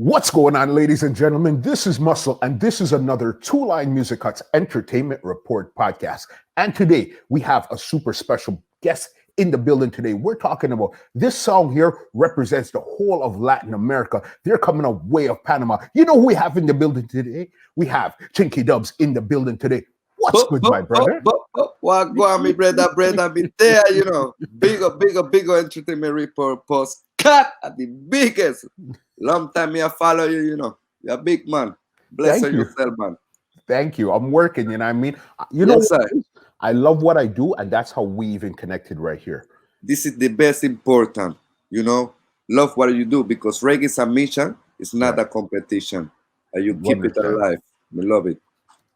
What's going on, ladies and gentlemen? This is Muscle, and this is another Two Line Music Cuts Entertainment Report podcast. And today we have a super special guest in the building today. We're talking about this song here represents the whole of Latin America. They're coming away of Panama. You know who we have in the building today? We have Chiqui DUBS in the building today. What's good, my brother? What go on, me brother, be there, you know. Bigger entertainment report post. Cut at the biggest. Long time me I follow you, you know. You're a big man. Bless yourself, man. Thank you. I'm working, you know what I mean? You know, Yes, sir. I love what I do, and that's how we even connected right here. This is the best important, you know. Love what you do because reggae is a mission. It's not a competition. And you keep it alive. We love it.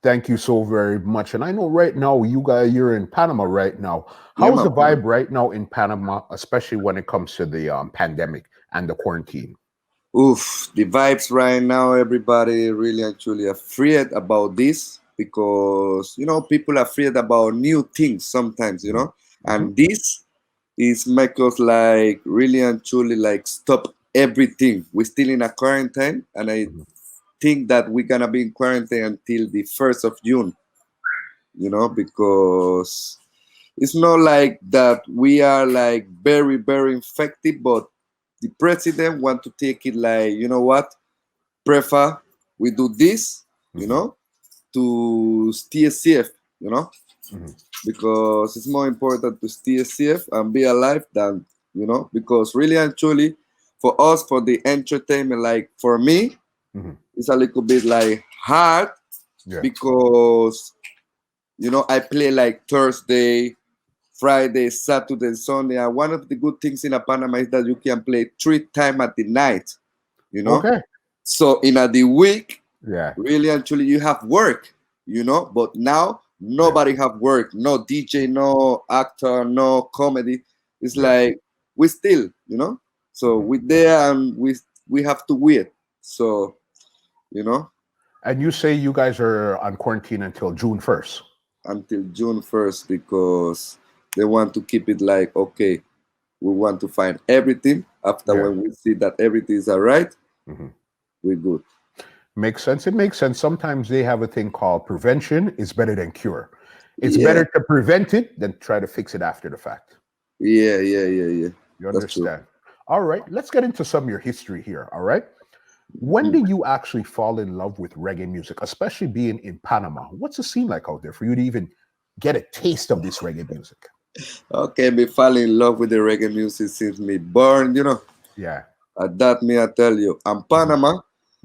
Thank you so very much. And I know right now you're in Panama right now. How's the vibe right now in Panama, especially when it comes to the pandemic and the quarantine? Oof, the vibes right now, everybody really actually afraid about this because, you know, people are afraid about new things sometimes, you know, and this is make us like really and truly like stop everything. We're still in a quarantine, and I think that we're gonna be in quarantine until the 1st of June, you know, because it's not like that we are like very, very infected, but the president want to take it like, you know what, prefer we do this, you know, to stay safe, you know, because it's more important to stay safe and be alive than, you know, because really and truly for us, for the entertainment, like for me, it's a little bit like hard because, you know, I play like Thursday, Friday, Saturday, Sunday. And one of the good things in a Panama is that you can play 3 times at the night, you know? Okay. So in the week, really actually you have work, you know? But now nobody have work. No DJ, no actor, no comedy. It's like we still, you know? So we're there and we have to wait. So, you know? And you say you guys are on quarantine until June 1st? Until June 1st because they want to keep it like, okay, we want to find everything. After when we see that everything is all right, we're good. Makes sense. It makes sense. Sometimes they have a thing called prevention is better than cure. It's better to prevent it than try to fix it after the fact. Yeah. You understand? All right. Let's get into some of your history here. All right. When did you actually fall in love with reggae music, especially being in Panama? What's the scene like out there for you to even get a taste of this reggae music? Okay, me fall in love with the reggae music since me born, you know. Yeah. That me I tell you. And Panama,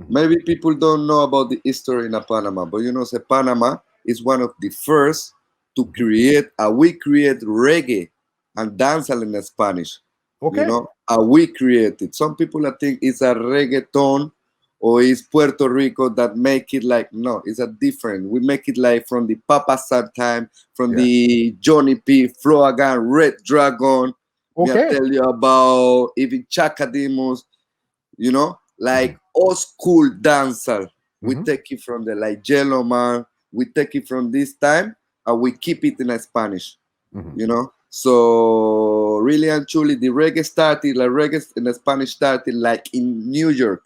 maybe people don't know about the history in Panama, but you know, say Panama is one of the first to create, we create reggae and dancehall in Spanish. Okay. You know, we created. Some people I think it's a reggaeton or it's Puerto Rico that make it like, no, it's a different. We make it like from the Papa San time, from the Johnny P, Floagan, Red Dragon. Okay. I tell you about even Chacademos, you know, like old school dancer. We take it from the like Jello Man. We take it from this time and we keep it in Spanish, you know. So really and truly, the reggae started, like reggae in the Spanish started like in New York,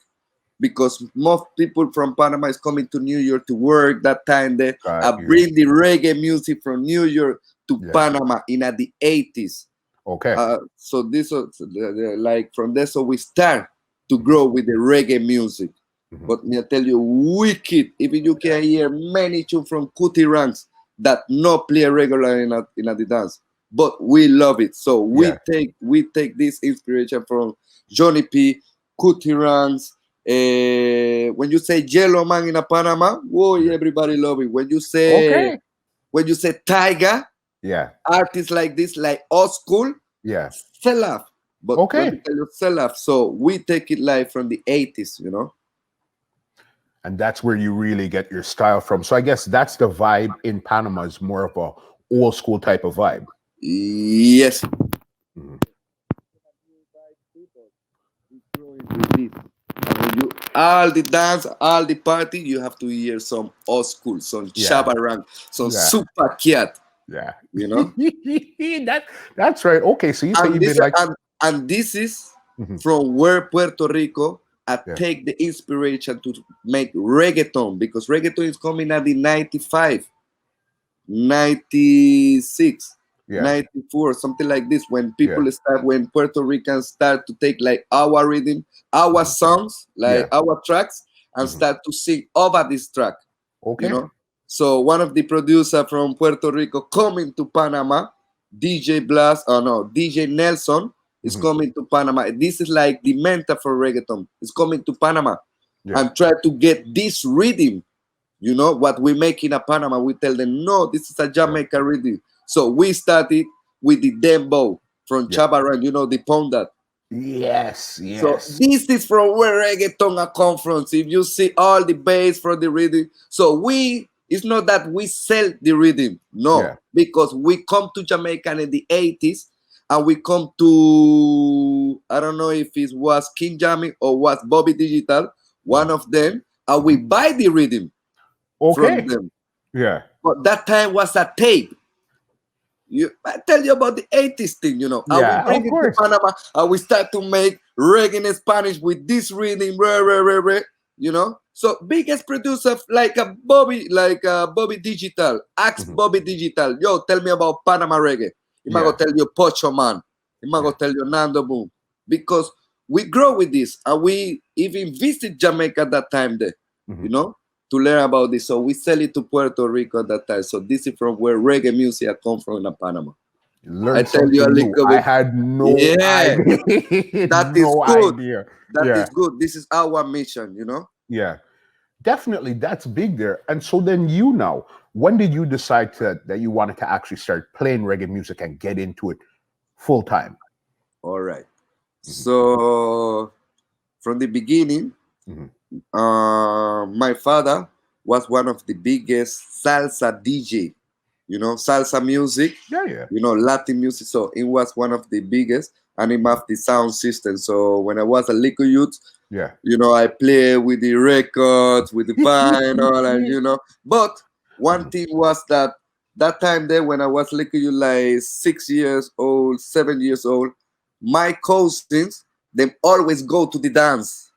because most people from Panama is coming to New York to work that time. They bring the reggae music from New York to Panama in the 80s. Okay. So this was like from there, so we start to grow with the reggae music. But me I tell you, wicked. Even you can hear many tunes from Cutie ranks that not play regular in the dance. But we love it. So we take this inspiration from Johnny P, Cutie Ranks. When you say Yellow Man in a Panama, whoa, everybody love it. When you say Tiger, artists like this, like old school, sell off. But let me tell you, sell off. So we take it like from the 80s, you know. And that's where you really get your style from. So I guess that's the vibe in Panama, is more of a old school type of vibe. Yes. All the dance, all the party, you have to hear some old school, some Chabarang, some Super Cat. Yeah. You know? That's right. Okay, so you say you've been like... And this is from where Puerto Rico I Yeah. take the inspiration to make reggaeton, because reggaeton is coming at the 95, 96, Yeah. 94, something like this. When Yeah. people start, when Puerto Ricans start to take like our rhythm, our Mhm. songs, like Yeah. our tracks, and Mhm. start to sing over this track, you Okay. know. So one of the producer from Puerto Rico coming to Panama, DJ Blas, oh no, DJ Nelson is Mhm. coming to Panama. This is like the mentor for reggaeton. Is coming to Panama Yeah. and try to get this rhythm. You know what we make in a Panama? We tell them no, this is a Yeah. Jamaica rhythm. So we started with the dembo from Yeah. Chabaran. You know the pound. Yes. So Yes. this is from where reggaeton come from. So if you see all the bass from the rhythm, so it's not that we sell the rhythm, no, Yeah. because we come to Jamaica in the 80s, and we come to, I don't know if it was King Jammy or was Bobby Digital, one Mhm. of them, and we Mhm. buy the rhythm from Okay. them. Yeah. But that time was a tape. I tell you about the 80s thing, and we Yeah. bring Of it to course. Panama, and we start to make reggae in Spanish with this rhythm, rah, rah, rah, rah, So biggest producer like Bobby Digital, ask Mhm. Bobby Digital, yo, tell me about Panama reggae. He might go Yeah. tell you Pocho Man. He might go Yeah. tell you Nando Boom. Because we grow with this, and we even visit Jamaica that time there, you Mhm. know to learn about this. So we sell it to Puerto Rico at that time. So this is from where reggae music come from in Panama. I Learned tell you a something new. little I bit. had no Yeah, idea. that is No good. idea. That Yeah. is good. This is our mission. Yeah. Definitely, that's big there. And so then now, when did you decide that you wanted to actually start playing reggae music and get into it full time? All right. Hmm. So from the beginning, Hmm. my father was one of the biggest salsa DJ. Salsa music, Yeah, yeah, Latin music. So it was one of the biggest, and it have the sound system. So when I was a little youth, yeah. I play with the records, with the vinyl, and But one Mhm. thing was that time there, when I was little youth, like 6 years old, 7 years old, my cousins, them always go to the dance.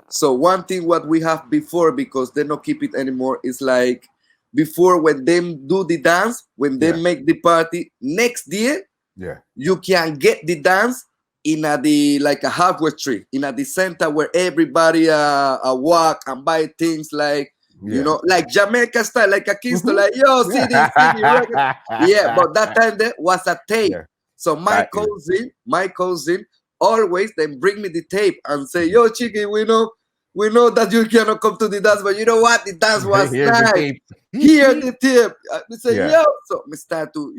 So one thing what we have before, because they don't keep it anymore, is like before, when them do the dance, when they Yeah, make the party next year, yeah, you can get the dance in the like a halfway tree, in the center where everybody walk and buy things, like yeah. like Jamaica style, like a Kingston, Hmm. like, yo, CD record. Yeah, Yeah. but that time there was a tape. Yeah, So got you. my cousin always then bring me the tape and say, Mhm. yo, Chiqui, we know that you cannot come to the dance, but you know what? The dance was Here's the nice. tape. Here the tape. I say, Yeah, yo. So me start to,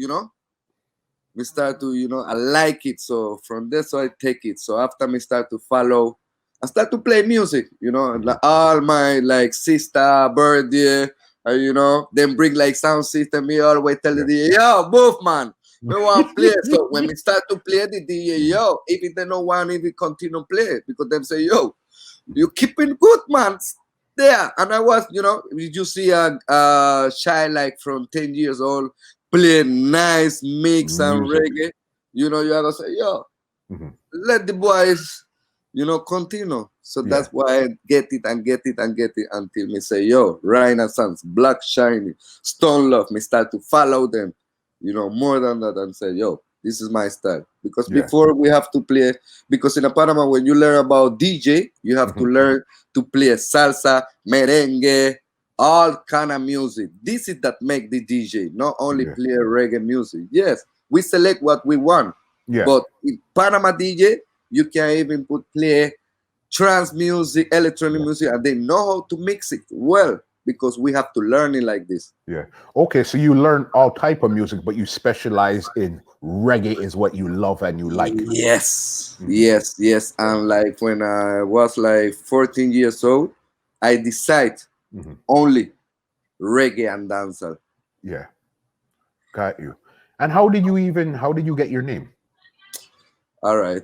I like it. So from there, so I take it. So after me start to follow, I start to play music, mhm. like all my like sister, birthday, then bring like sound system. Me always tell the Yeah. DJ, yo, move man. Me want play. So when we start to play the DJ, yo, if they don't want, if we continue play, because them say, yo, you keeping good, man. There. And I was, did you see a child like from 10 years old play nice mix and Music. reggae? You are gonna say, yo, Mhm. let the boys, continue. So Yeah, that's why I get it and get it and get it until me say, yo, Renaissance, Black Shiny, Stone Love, me start to follow them, more than that, and say, yo, this is my style. Because yeah. before we have to play, because in a Panama, when you learn about DJ, you have to Mhm. learn to play salsa, merengue, all kind of music. This is that make the DJ, not only Yeah, play reggae music. Yes, we select what we want, yeah. but in Panama DJ, you can even play trance music, electronic Yeah. music, and they know how to mix it well, because we have to learn it like this. Yeah. Okay, so you learn all type of music, but you specialize in reggae is what you love and you like. Yes, Mhm. yes, yes. Yeah. And like when I was like 14 years old, I decide Mhm. only reggae and dancehall. Yeah. Got you. And how did you get your name? All right.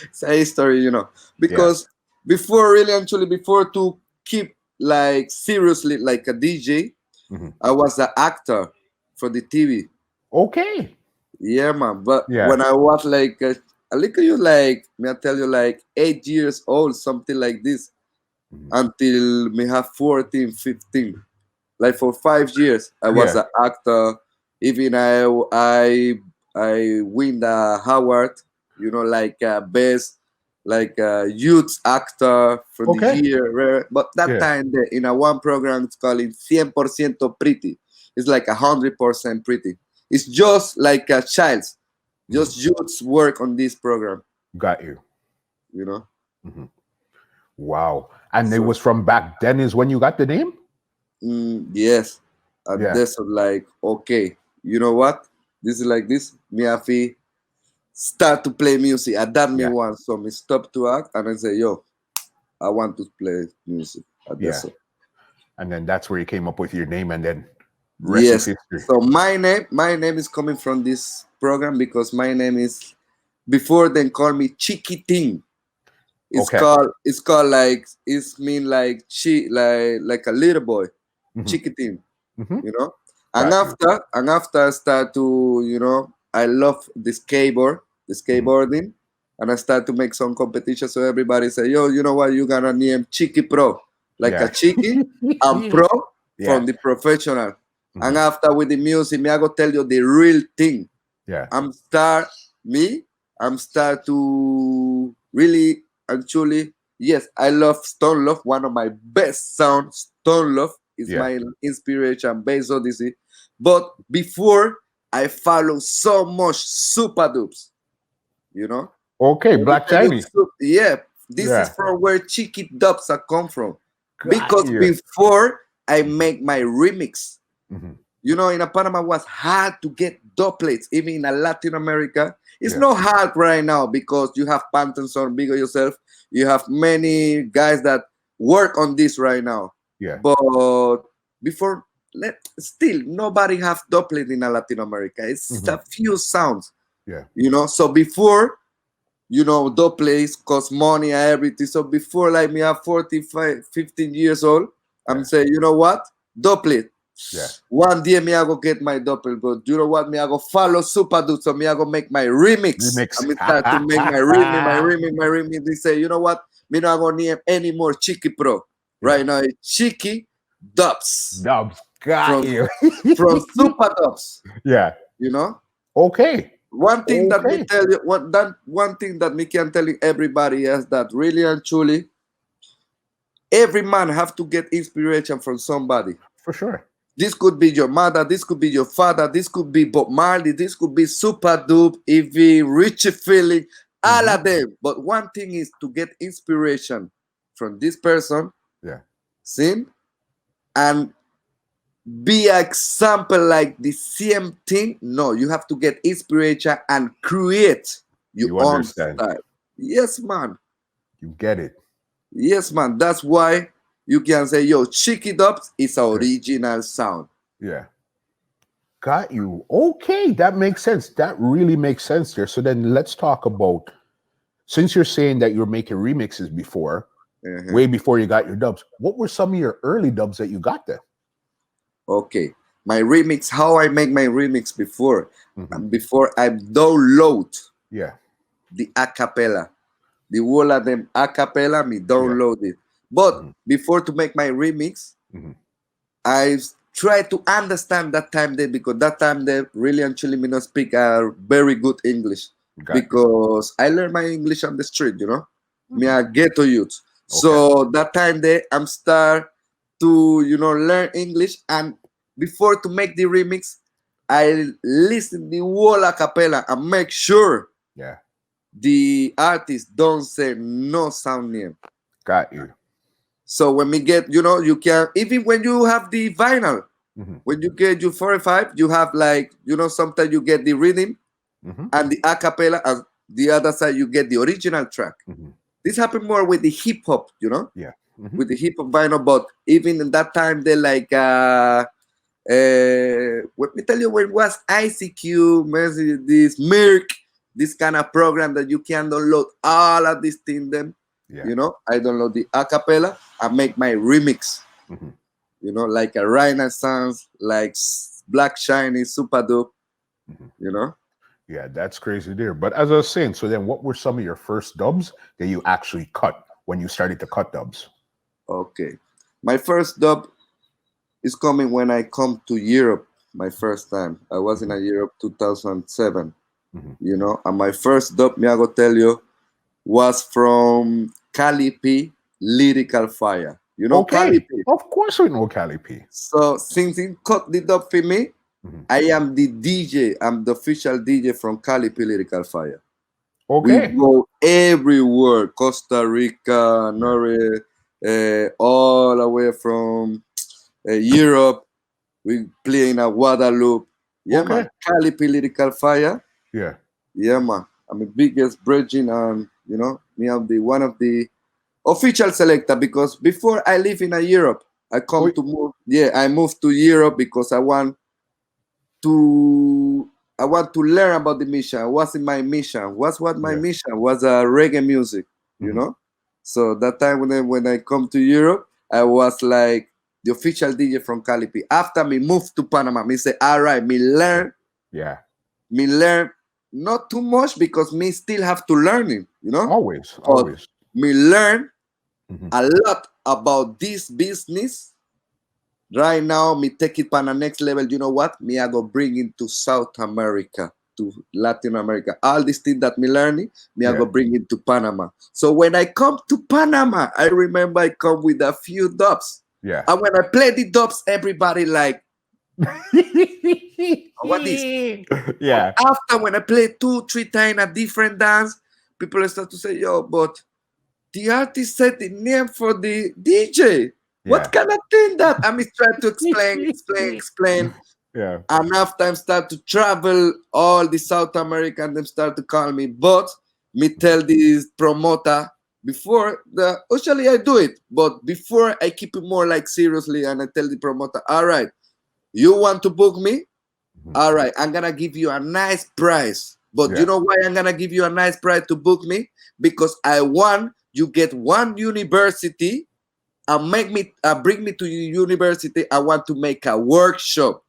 It's a history, Yeah. because before, really, actually, before to keep like seriously like a DJ, Mhm. I was an actor for the TV. Okay. Yeah, man. But Yeah. when I was like I look at you like, may I tell you, like 8 years old, something like this, Mhm. until me have 14, 15. Like for 5 years, I was Yeah. an actor. Even I win the Howard, like best like youth actor for the Okay. year. But that Yeah. time, in a one program, it's called 100% pretty. It's like 100% pretty. It's just like a child. Mhm. Just youths work on this program. Got you. You know. Mhm. Wow. And it So was from back then is when you got the name? yes, and Yeah. that's like okay. You know what? This is like this. Me have to start to play music. I done me Yeah. once, so me stop to act and I say, yo, I want to play music. And that's Yeah. it. And then that's where you came up with your name, and then rest is Yes. history. So my name is coming from this program because my name is before they call me Chiqui Ting. Okay. It's called like it's mean like like a little boy, Hmm. Chiqui Ting. Hmm. You know. And Got you. after I start to I love the Hmm. skateboarding, and I start to make some competition. So everybody say, yo, you know what? You gonna name Chiqui Pro, like a Yeah. Chiqui and Pro Yeah. from the professional. And Hmm. after with the music, me I go tell you the real thing. Yeah. I'm start me. I'm start to really actually. Yes, I love Stone Love. One of my best sounds. Stone Love is Yeah. my inspiration based Odyssey. But before I follow so much super dubs, you know. Okay. Let me Black tell you, Shiny. yeah, this is Yeah. from where Chiqui dubs are come from. Got Because you. before I make my remix, Hmm. in a Panama was hard to get doublets, even in a Latin America. It's Yeah. not hard right now because you have Pantenson, Bigger yourself. You have many guys that work on this right now. Yeah. But before, still nobody have doublet in a Latin America. It's Hmm. a few sounds, Yeah. So before, doublets cost money and everything. So before, like me, have 45, 15 years old, I'm Yeah. saying, you know what? Doublet. Yeah. One day me I go get my doppel, but you know what? Me I go follow Super Dude, so me I go make my remix. Remix. I mean start to make my remix, my remix, my remix. They say, you know what? Me not gonna need any more Chiqui Pro. Yeah. Right now it's Chiqui Dubs Dubs. Got from you. Super Dubs. Yeah. You know? Okay. One thing that me Okay. tell you, one thing that me can tell everybody is that really and truly, every man have to get inspiration from somebody. For sure. This could be your mother, this could be your father, this could be Bob Marley, this could be Super Dupe, Evie, Richie Feeling, all Hmm. of them. But one thing is to get inspiration from this person, Yeah. see, and be an example like the same thing. No, you have to get inspiration and create your You own understand. style. Yes, man. You get it. Yes, man. That's why you can say, yo, Chicky Dubs is our Okay. original sound. Yeah. Got you. Okay. That makes sense. That really makes sense there. So then let's talk about, since you're saying that you're making remixes before, Uh-huh. way before you got your dubs, what were some of your early dubs that you got there? Okay, my remix, how I make my remix before, Hmm. before I download Yeah. the acapella, the whole of them acapella, me Yeah. download it. But Hmm. before to make my remix, Hmm. I try to understand that time there because that time they really actually me not speak very good English Got you. because I learned my English on the street, me Mhm. a ghetto youth. Okay. So that time there I'm start to learn English, and before to make the remix, I listen the whole acapella and make sure Yeah. the artist don't say no sound name. Got you. So when we get, you can even when you have the vinyl. Hmm. When you get your 45, you have like, sometimes you get the rhythm Hmm. and the acapella, and the other side you get the original track. Hmm. This happened more with the hip hop, Yeah. Hmm. with the hip hop vinyl, but even in that time they like let me tell you when it was ICQ, this Merc, this kind of program that you can download all of these things them. Yeah. I download the acapella and make my remix. Hmm. Like a Renaissance, like Black Shiny, Super Dope, Hmm. you know. Yeah, that's crazy there. But as I was saying, so then what were some of your first dubs that you actually cut when you started to cut dubs? Okay. My first dub is coming when I come to Europe my first time. I was in Mhm, a Europe 2007, mhm. and my first dub, me I go tell you, was from Cali P Lyrical Fire. You know Cali Okay, P. of course we know Cali P. So since he cut the dub for me, Mhm. I am the DJ. I'm the official DJ from Cali P Lyrical Fire. We Okay. go everywhere, Costa Rica, Yeah. Norway, all the way from Europe. We play in a Guadeloupe. Yeah, Okay. man. Cali Political Fire. Yeah. Yeah, man. I'm the biggest bridging, and me am the one of the official selector, because before I live in a Europe, I Oh, come to move. Yeah, I moved to Europe because to I want to learn about the mission. What's in my mission? What's what my yeah. mission was? Reggae music, you Mhm. know. So that time when I come to Europe, I was like the official DJ from Calipi. After me moved to Panama, me say, all right, Yeah. Yeah. me learn not too much because me still have to learn it, Always. but Always. me learn Mhm. a lot about this business. Right now, me take it on the next level. You know what? Me I go bring it to South America, to Latin America. All these things that me learning, me I Yeah. go bring it to Panama. So when I come to Panama, I remember I come with a few dubs. Yeah. And when I play the dubs, everybody like, "Oh, what this?" But Yeah. after when I play 2, 3 times a different dance, people start to say, yo, but the artist said the name for the DJ. What Yeah. kind of thing that? I mean, try to explain. Yeah. Enough time start to travel all the South American, them start to call me. But me tell this promoter before the usually I do it, but before I keep it more like seriously, and I tell the promoter, all right, you want to book me? Mhm. All right, I'm gonna give you a nice price. But you Yeah. know why I'm gonna give you a nice price to book me? Because I want you get one university and make me bring me to your university. I want to make a workshop.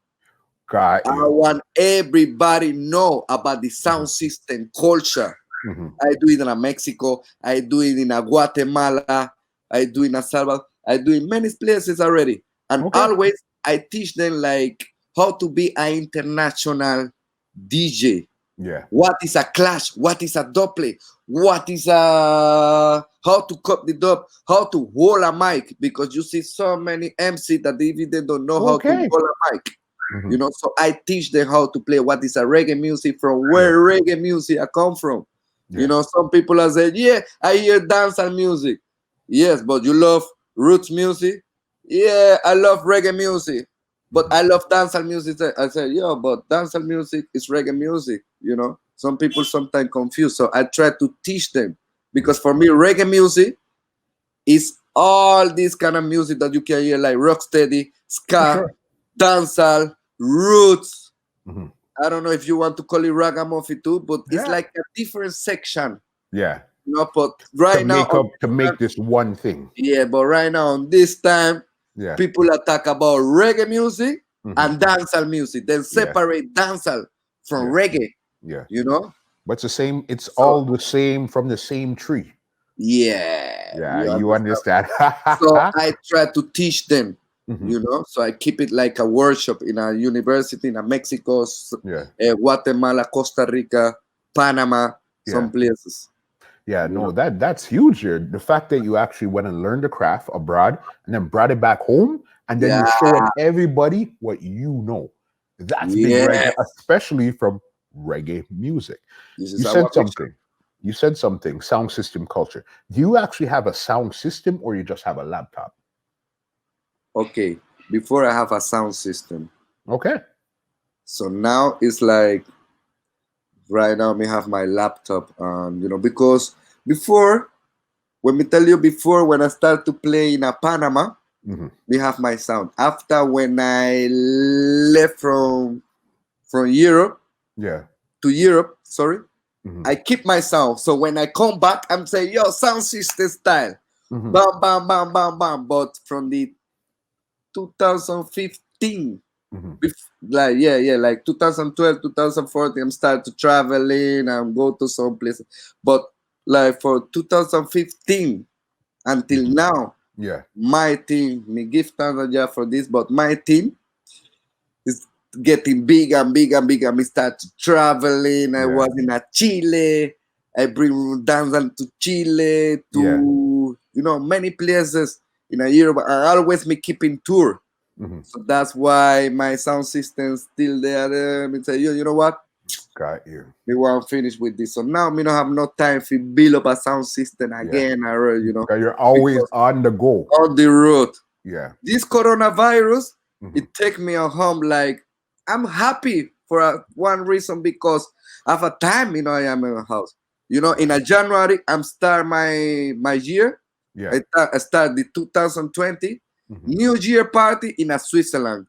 Got I you. want everybody know about the Mhm. sound system culture. Mhm. I do it in a Mexico. I do it in a Guatemala. I do it in a Salvador. I do it in many places already. And Okay. always I teach them like how to be an international DJ. Yeah. What is a clash? What is a double? What is a how to cut the dub? How to hold a mic? Because you see so many MC that they even don't know how to Okay. hold a mic. Mhm. So I teach them how to play what is a reggae music, from Yeah. where reggae music I come from. Yeah. Some people are saying, yeah, I hear dancehall music. Yes, but you love roots music? Yeah, I love reggae music. But Mhm. I love dancehall music. I said, yeah, but dancehall music is reggae music. Some people sometimes confuse. So I try to teach them. Mhm. Because for me, reggae music is all this kind of music that you can hear, like rocksteady, For ska, sure. dancehall, roots. Mhm. I don't know if you want to call it ragamuffin too, but it's Yeah. like a different section. Yeah. But To right now, make up to make this one thing. yeah, but right now on this time, Yeah. people are talk about reggae music Mhm. and dancehall music. Then Yeah. separate dancehall from Yeah. reggae. Yeah. You know, But it's the same. It's so all the same from the same tree. yeah, Yeah. you You understand. understand? So I try to teach them. Mhm. So I keep it like a workshop in a university in a Mexico, Yeah. Guatemala, Costa Rica, Panama, Yeah. some places. Yeah, You no, know, that's huge here. The fact that you actually went and learned the craft abroad and then brought it back home and then you're yeah, showing everybody what you know. That's big right yeah. there, especially from reggae music. This You is our said mission. something. You said something, sound system culture. Do you actually have a sound system or you just have a laptop? Okay, before I have a sound system. Okay. So now it's like right now me have my laptop, because before, when me tell you before, when I start to play in a Panama, Hmm. we have my sound. After when I left from Europe Yeah. to Europe, sorry, Hmm. I keep my sound. So when I come back, I'm saying, yo, sound system style. Hmm. Bam, bam, bam, bam, bam. But from the 2015, Mhm. Like like 2012, 2014, I'm start to traveling and go to some places. But like for 2015 until Mhm. now, Yeah. my team, me give thanks God for this, but my team is getting bigger and bigger and bigger. Me start traveling. I Yeah. was in a Chile. I bring dancers to Chile, Yeah. to many places in a Europe. I always me keeping tour. Mhm. So that's why my sound system still there. Me say, you know what? Got you. Me want to finish with this. So now me don't have no time to build up a sound system Yeah. again, or Because you're always because on the go. on the road. Yeah. This coronavirus, Mhm. it take me at home. Like I'm happy for one reason, because of a time, I am in a house. In a January, I'm start my year. Yeah. I start the 2020 Mhm. New Year party in a Switzerland.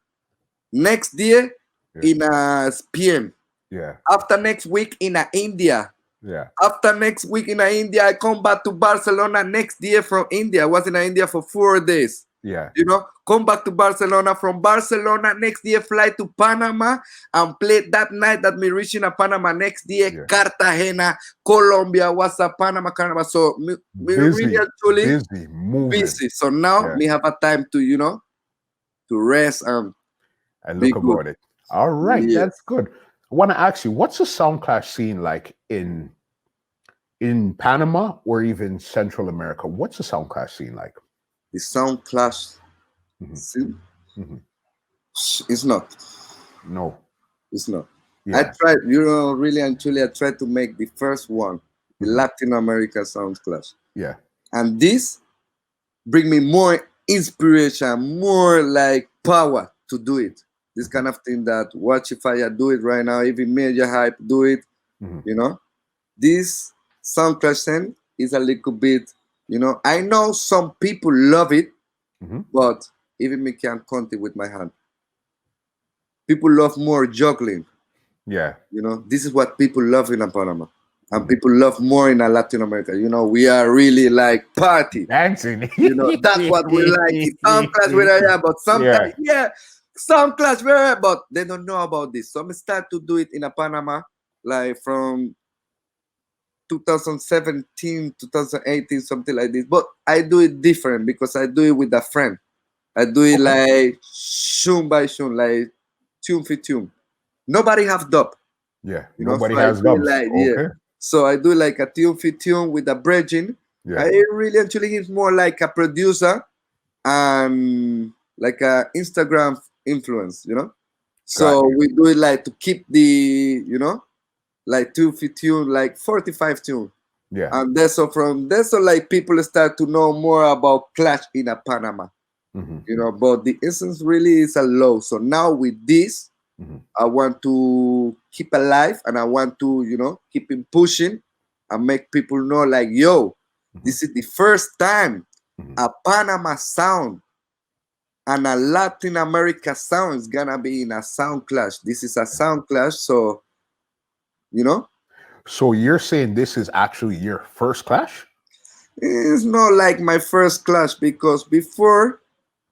Next year Yeah. in a Spain. Yeah. After next week in a India. Yeah. After next week in a India, I come back to Barcelona next year from India. I was in India for 4 days. Yeah. Come back to Barcelona. From Barcelona next year, fly to Panama and play that night that me reaching a Panama. Next year, Yeah. Cartagena, Colombia, what's a Panama Carnival. So me really Busy. actually Busy. Moving. busy. So now Yeah. me have a time to to rest and And be look good. about it. All right. Yes. That's good. I want to ask you, what's the sound clash scene like in Panama or even Central America? What's the sound clash scene like? The sound clash. Mhm. See, Mhm. it's not. No. It's not. I Yeah. tried, really and truly, I tried to make the first one, the Mhm. Latin America Sound Clash. Yeah. And this bring me more inspiration, more like power to do it. This kind of thing that watch if I do it right now, even Major Hype do it, Mhm. you know. This Sound Clash thing is a little bit, I know some people love it, Mhm. but even me can't count it with my hand. People love more juggling. Yeah. This is what people love in Panama. And Mhm. people love more in Latin America. We are really like party. Dancing. That's what we like. It's some class where I am, but Yeah. sometimes, some class where I am, but they don't know about this. So I start to do it in a Panama, like from 2017, 2018, something like this. But I do it different because I do it with a friend. I do it Okay. like tune by tune, like tune for tune. Nobody have dub. Yeah. So Nobody I has do it dubs. like, Okay. So I do like a tune for tune with a bridging. Yeah. I really actually is more like a producer and like a Instagram influence. Got So you. we do it like to keep the like tune for tune, like 45 tune. Yeah. And that's so from there, so like people start to know more about Clash in a Panama. Mhm. But the essence really is a low. So now with this, Mhm. I want to keep alive and I want to, keep him pushing and make people know like, yo, Mhm. this is the first time Mhm. a Panama sound and a Latin America sound is gonna be in a sound clash. This is a sound clash, so you know, So you're saying this is actually your first clash? it's not like my first clash because before,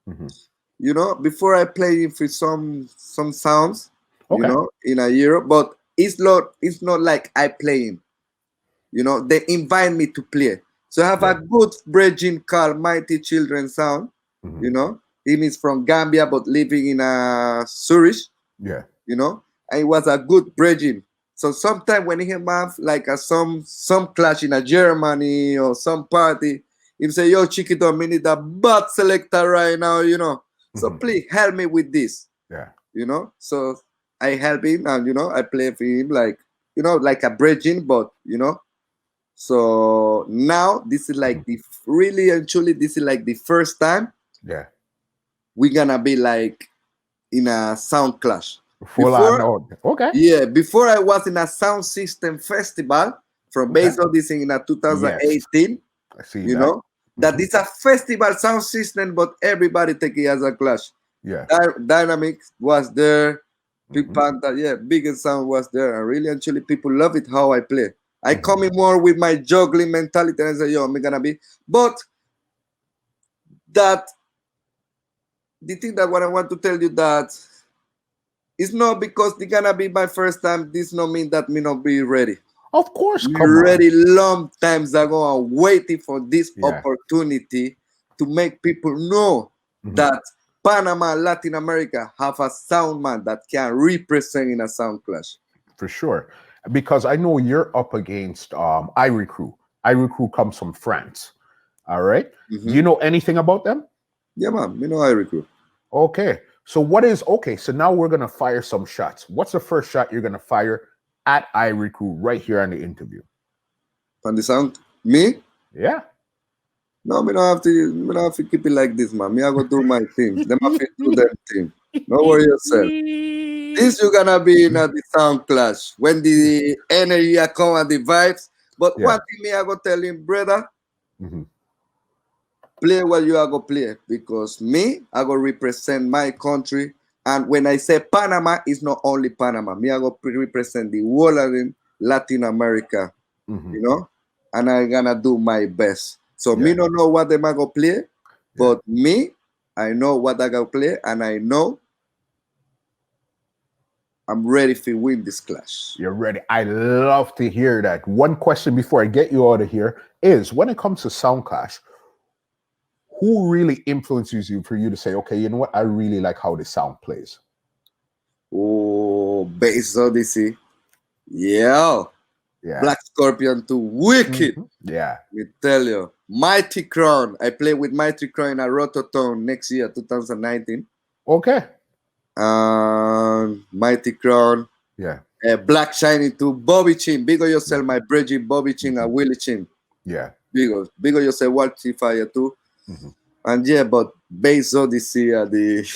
Mhm. before I play for some sounds, Okay. in a Europe, but it's not like I playing. They invite me to play. So I have Yeah. a good bridging called Mighty Children Sound. Mhm. You know, him is from Gambia but living in Zurich. Yeah. And it was a good bridging. So sometimes when he have like some clash in a Germany or some party, he say, "Yo, Chiquito, I need a bad selector right now. So Mhm. please help me with this." Yeah. So I help him and I play for him like like a bridging, but so now this is Mhm. like the really and truly this is like the first time Yeah. we're gonna be like in a sound clash. Full on Before, out. Okay. before I was in a sound system festival from Okay. Base Odyssey in Yes. 2018. I see You that. know that Mhm. it's a festival sound system, but everybody take it as a clash. Yeah. Dynamics was there. Big Mhm. Panther, Biggest Sound was there, and really actually people love it how I play. I Mhm. come in more with my juggling mentality and I say, yo, I'm gonna be. But that the thing that what I want to tell you that it's not because it's gonna be my first time. This no mean that me not be ready. Of course, Me come on. ready long times ago and waiting for this Yeah. opportunity to make people know Mhm. that Panama, Latin America have a sound man that can represent in a sound clash. For sure. Because I know you're up against Irie Crew. Irie Crew comes from France. All right. Do you Mhm. know anything about them? Yeah, man. Me know I recruit. Okay. So so now we're gonna fire some shots. What's the first shot you're gonna fire at Irie Crew right here on the interview? From the sound, me? Yeah. No, me don't have to keep it like this, man. Me I go do my thing. Them have to do their thing. Don't worry yourself. This you're gonna be in a the sound clash when the energy a come and the vibes. But Yeah. one thing me I go tell him, brother, Hmm. play what you are go play because me I go represent my country. And when I say Panama, it's not only Panama. Me I go represent the whole of in Latin America, Hmm. you know, and I gonna do my best. So me Yeah. don't know what them I go play, Yeah. but me I know what I go play, and I know I'm ready to win this clash. You're ready. I love to hear that. One question before I get you out of here is when it comes to Sound Clash, who really influences you for you to say, okay, you know what? I really like how the sound plays. Oh, Bass Odyssey, yeah. Yeah. Black Scorpion 2, wicked. Yeah. Me tell you, Mighty Crown. I play with Mighty Crown at Rototown next year, 2019. Okay. Mighty Crown. Yeah. Black Shiny to Bobby Chin. Big of yourself, my Bridget, Bobby Chin, and Willie Chin. Yeah. Big of yourself, Walty Fire too. Mhm. And yeah, but Bass Odyssey are the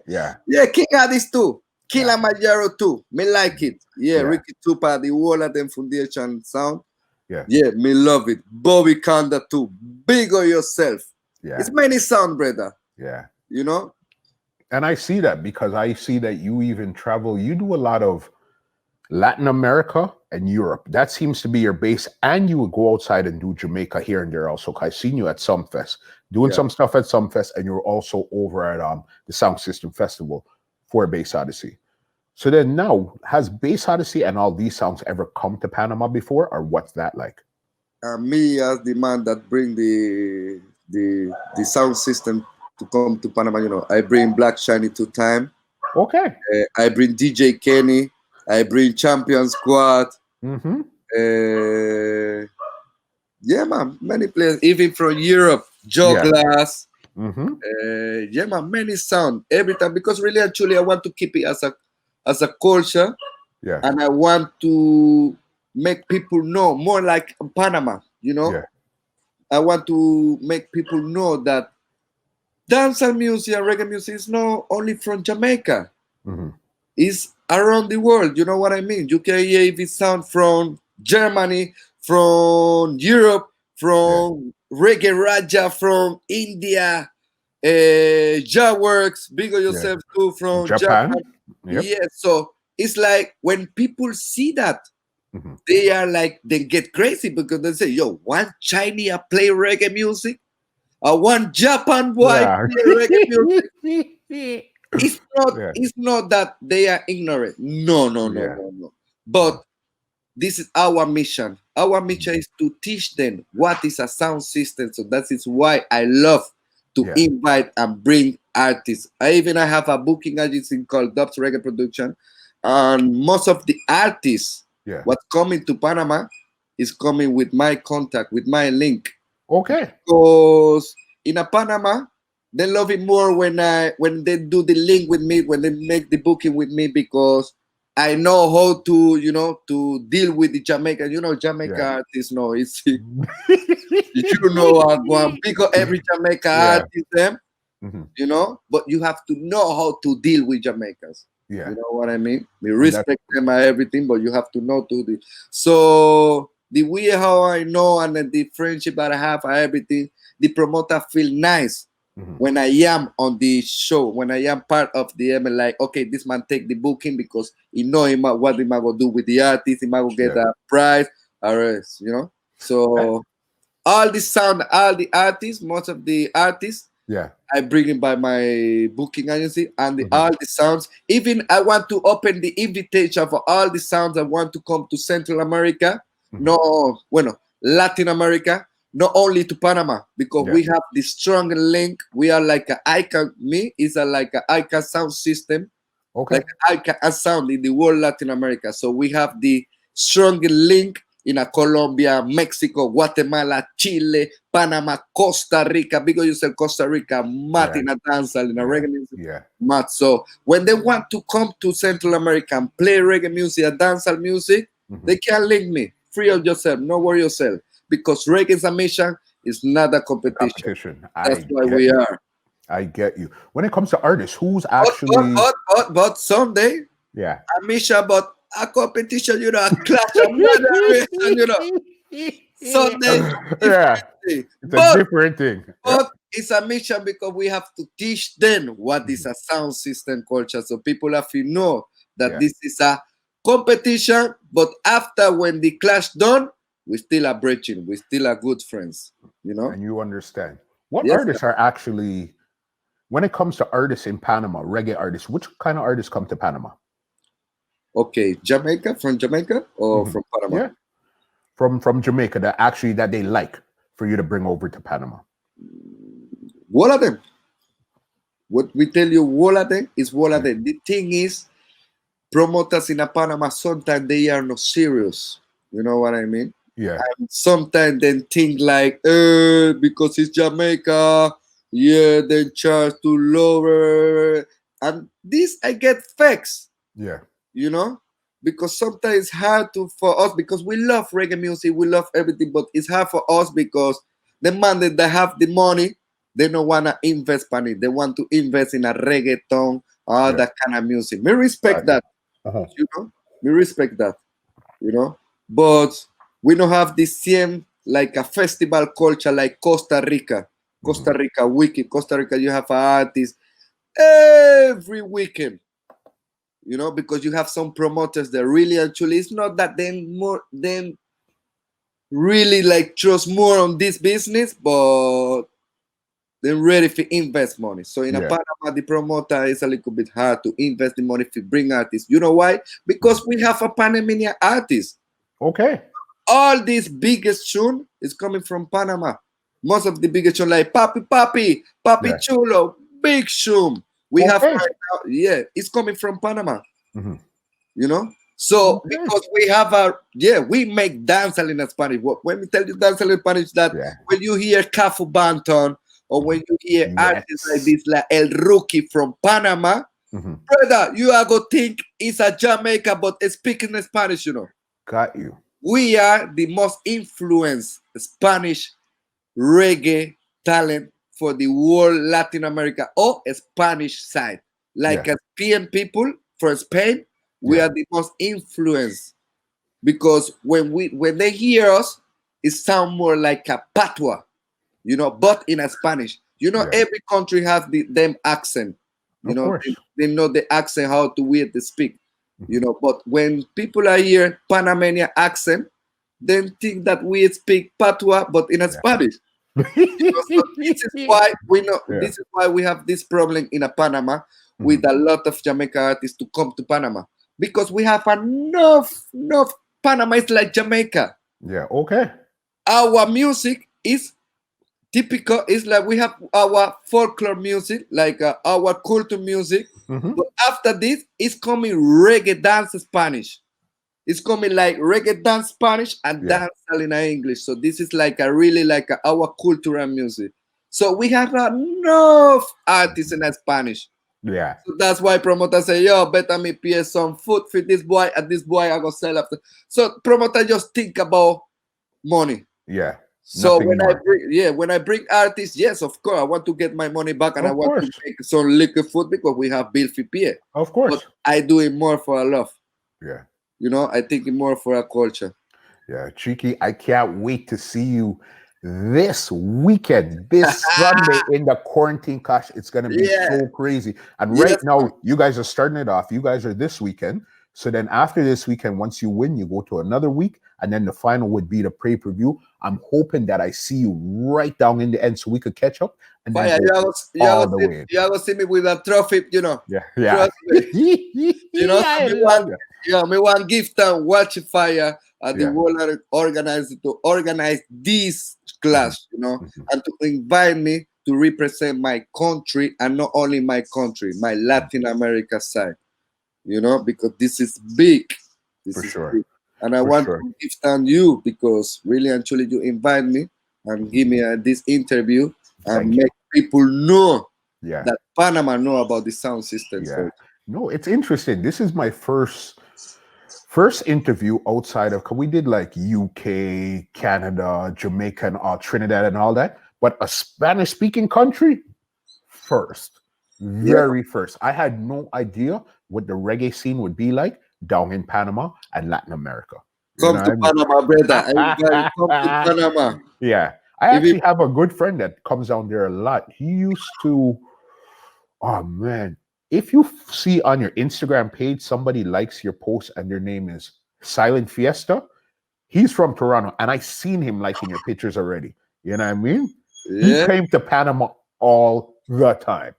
Yeah. yeah, King Addis too. Yeah. Kilimanjaro too. Me like it. Yeah, Yeah. Ricky Tupa, the whole of them foundation sound. Yeah. Yeah, me love it. Bobby Kanda too. Big of yourself. Yeah. It's many sound, brother. Yeah. You know? And I see that because I see that you even travel, you do a lot of Latin America and Europe. That seems to be your base. And you would go outside and do Jamaica here and there also. I've seen you at Sumfest, doing Yeah. some stuff at Sumfest, and you're also over at the Sound System Festival for Bass Odyssey. So then now, has Bass Odyssey and all these sounds ever come to Panama before, or what's that like? Me as the man that bring the sound system to come to Panama, you know, I bring Black Shiny 2 time. Okay. I bring DJ Kenny. I bring Champion Squad. Mm-hmm. Yeah, man, many players, even from Europe, Joe Yeah. Glass. Mm-hmm. Yeah, man, many sound every time because really actually I want to keep it as a culture, Yeah. and I want to make people know more like Panama. You know, Yeah. I want to make people know that dancehall music and reggae music is not only from Jamaica. Mm-hmm. It's around the world. You know what I mean? You can hear if it sound from Germany, from Europe, from Reggae Raja, from India, Jaworks, bigger yourself too from Japan. Japan. Yep. Yeah, so it's like when people see that, Mhm. they are like they get crazy because they say, "Yo, one Chinese play reggae music, one Japan boy Yeah. play reggae music." Yeah. It's not that they are ignorant. No, no, no, Yeah. no, no. But this is our mission. Our mission is to teach them what is a sound system. So that is why I love to Yeah. invite and bring artists. I have a booking agency called DUBS Reggae Production, and most of the artists Yeah. what's coming to Panama is coming with my contact, with my link. Okay. Because in a Panama, they love it more when they do the link with me, when they make the booking with me, because I know how to, you know, to deal with the Jamaica. You know, Jamaica Yeah. artists know it's you know one because every Jamaica Yeah. artist them, Mhm. you know, but you have to know how to deal with Jamaicans. Yeah. You know what I mean? We And respect them and everything, but you have to know to do. So the way how I know and then the friendship that I have and everything, the promoter feel nice Mhm. when I am on the show, when I am part of the M. Like, okay, this man take the booking because he know him what he might go do with the artist, he might go get Yeah. a prize, or else, you know. So all the sound, all the artists, most of the artists, Yeah. I bring it by my booking agency, and all the sounds. Even I want to open the invitation for all the sounds that want to come to Central America, no, bueno, Latin America, not only to Panama, because we have the strong link. We are like a icon. Me is a like a icon sound system, Okay. like a sound in the whole Latin America. So we have the strong link in a Colombia, Mexico, Guatemala, Chile, Panama, Costa Rica. Because you said Costa Rica, Matt in a dancehall, in a reggae music. Yeah. Matt. So when they want to come to Central America and play reggae music, a dancehall music, they can link me. Free of yourself, no worry yourself. Because reggae submission is not a competition. That's why we are. I get you. When it comes to artists, who's actually but Sunday, yeah, Amisha, but a competition, you know, a clash of moderation, you know. Sunday, it's a different thing. But it's a mission because we have to teach them what is a sound system culture, so people have to know that this is a competition. But after when the clash done, we still are bridging, we still are good friends, you know. And you understand what artists are actually. When it comes to artists in Panama, reggae artists, which kind of artists come to Panama? Okay, Jamaica, from Jamaica or from Panama? Yeah, from Jamaica that they like for you to bring over to Panama. All of them. What we tell you, all of them is all of them. The thing is, promoters in Panama sometimes they are not serious. You know what I mean? Yeah. And sometimes they think like, because it's Jamaica. Yeah, then charge to lower, and this I get facts. Yeah, you know, because sometimes it's hard for us because we love reggae music, we love everything, but it's hard for us because the man that they have the money, they don't wanna invest money. They want to invest in a reggaeton, all that kind of music. We respect that, you know. We respect that, you know. But we don't have the same like a festival culture like Costa Rica. Costa Rica weekend. Costa Rica, you have artists every weekend, you know, because you have some promoters that really actually, it's not that they really like trust more on this business, but they're ready to invest money. So in a Panama, the promoter is a little bit hard to invest the money to bring artists. You know why? Because we have a Panamanian artist. Okay. All this biggest tune is coming from Panama. Most of the biggest tune like Papi Chulo, Big Shum. We have right now, it's coming from Panama. You know? So because we have we make dancehall in Spanish. When we tell you dancehall in Spanish, that when you hear Cafu Banton or when you hear artists like this, like El Rookie from Panama, brother, you are gonna think it's a Jamaica, but it's speaking Spanish, you know. Got you. We are the most influenced Spanish reggae talent for the whole Latin America or Spanish side. Like Spain people from Spain, we are the most influenced because when they hear us, it sounds more like a patois, you know, but in a Spanish. You know, every country has them accent. You know, they know the accent, how to weird they speak. You know, but when people are here Panamanian accent, they think that we speak patois, but in a Spanish. You know, so this is why we know. This is why we have this problem in a Panama with a lot of Jamaican artists to come to Panama because we have enough. Panama is like Jamaica. Yeah. Okay. Our music is typical. It's like we have our folklore music, like our culture music. But after this, it's coming reggae dance Spanish. It's coming like reggae dance Spanish and dancehall in English. So this is like a really like our cultural music. So we have enough artists in Spanish. Yeah. So that's why promoters say, yo, better me pay some food for this boy, and this boy I go sell after. So promoter just think about money. Yeah. So when I bring artists, yes, of course, I want to get my money back and I want to make some liquor food because we have bill for pay. Of course. But I do it more for a love. Yeah. You know, I think it more for a culture. Yeah, Chiqui, I can't wait to see you this weekend, this Sunday in the quarantine clash. It's going to be so crazy. And right now, you guys are starting it off. You guys are this weekend. So then after this weekend, once you win, you go to another week. and then the final would be the pay-per-view. I'm hoping that I see you right down in the end so we could catch up and then Fire, go all the way. you ever see me with a trophy, you know. Yeah, yeah. Trust me. You know, I so love it. me one gift and watch fire at the Yeah. world organize this class, you know, Mhm. and to invite me to represent my country, and not only my country, my Latin America side, you know, because this is big. This For is sure. big. And I For want sure. to gift on you because really and truly you invite me and give me this interview and Thank you. make people know Yeah. that Panama know about the sound system. Yeah. So No, it's interesting. This is my first interview outside of, 'cause we did like UK, Canada, Jamaica, and Trinidad and all that, but a Spanish speaking country first, very first. I had no idea what the reggae scene would be like down in Panama and Latin America. You come know to what I mean? Panama, brother. Everybody come to Panama. Yeah. I If actually it- have a good friend that comes down there a lot. He used to, oh man, if you see on your Instagram page, somebody likes your post and their name is Silent Fiesta, he's from Toronto and I seen him liking your pictures already. You know what I mean? He yeah. came to Panama all the time.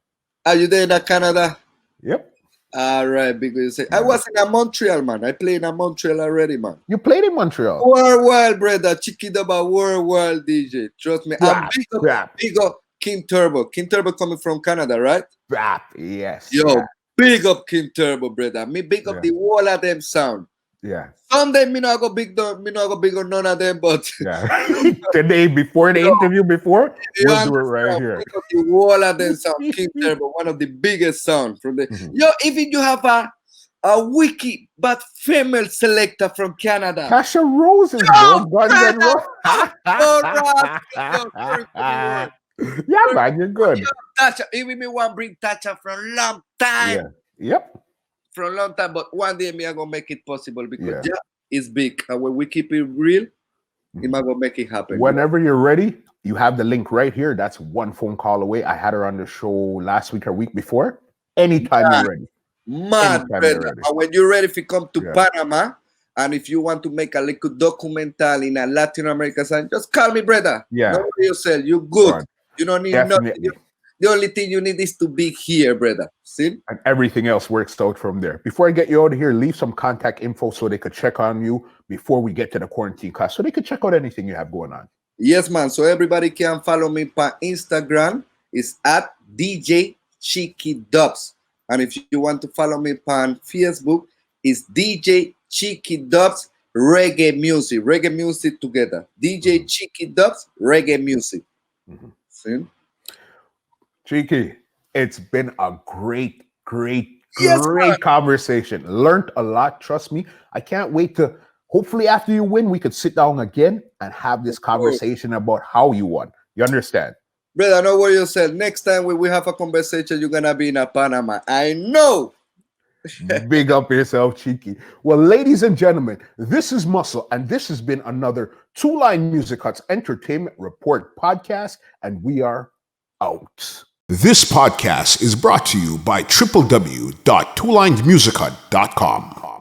Are you there in Canada? Yep. All right, because you say I Yeah. was in Montreal, man. I played in Montreal already, man. You played in Montreal. Worldwide, brother. Chiqui Daba, worldwide DJ. Trust me. Yeah, And yeah. big up King Turbo. King Turbo coming from Canada, right? Rap, yes. Yo, Yeah. big up King Turbo, brother. Me big up Yeah. the whole of them sound. Yeah. Some them me not go big on none of them, but Yeah. Today, before the Yo. interview, before you we'll do it right understand? here. Big up the whole of them sound. King Turbo, one of the biggest sound from the Mhm. yo, even you have a wiki but female selector from Canada. Tasha Roses, Yo, bro. Guns and brother. Roses. Yeah, man, you're good. Tasha, even me want bring Tasha for a long time. Yeah. Yep. For a long time, but one day me I gonna make it possible because Yeah. yeah, it's big. And when we keep it real, Mhm. I'm gonna make it happen. Whenever you're ready, you have the link right here. That's one phone call away. I had her on the show last week or week before. Anytime you're ready. Mad, Anytime you're brother. ready. And when you're ready to come to Yeah. Panama, and if you want to make a little documental in a Latin America side, just call me, brother. Yeah. Don't worry yourself. You're good. Right. You don't need Definitely. nothing. The only thing you need is to be here, brother. See? And everything else works out from there. Before I get you out of here, leave some contact info so they could check on you before we get to the quarantine class, so they could check out anything you have going on. Yes, man. So everybody can follow me on Instagram. It's at DJ Chiqui DUBS. And if you want to follow me on Facebook, it's DJ Chiqui DUBS Reggae Music together. DJ Chiqui DUBS Reggae Music. Mhm. See? Chiqui, it's been a great Yes, man. conversation. Learned a lot, trust me. I can't wait to, hopefully after you win, we could sit down again and have this Of course. conversation about how you won. You understand? Brother, don't worry yourself. Next time we have a conversation, you're going to be in a Panama. I know. Big up yourself, Chiqui. Well, ladies and gentlemen, this is Muscle, and this has been another Two Line Music Hut's Entertainment Report podcast, and we are out. This podcast is brought to you by www.twolinesmusichut.com.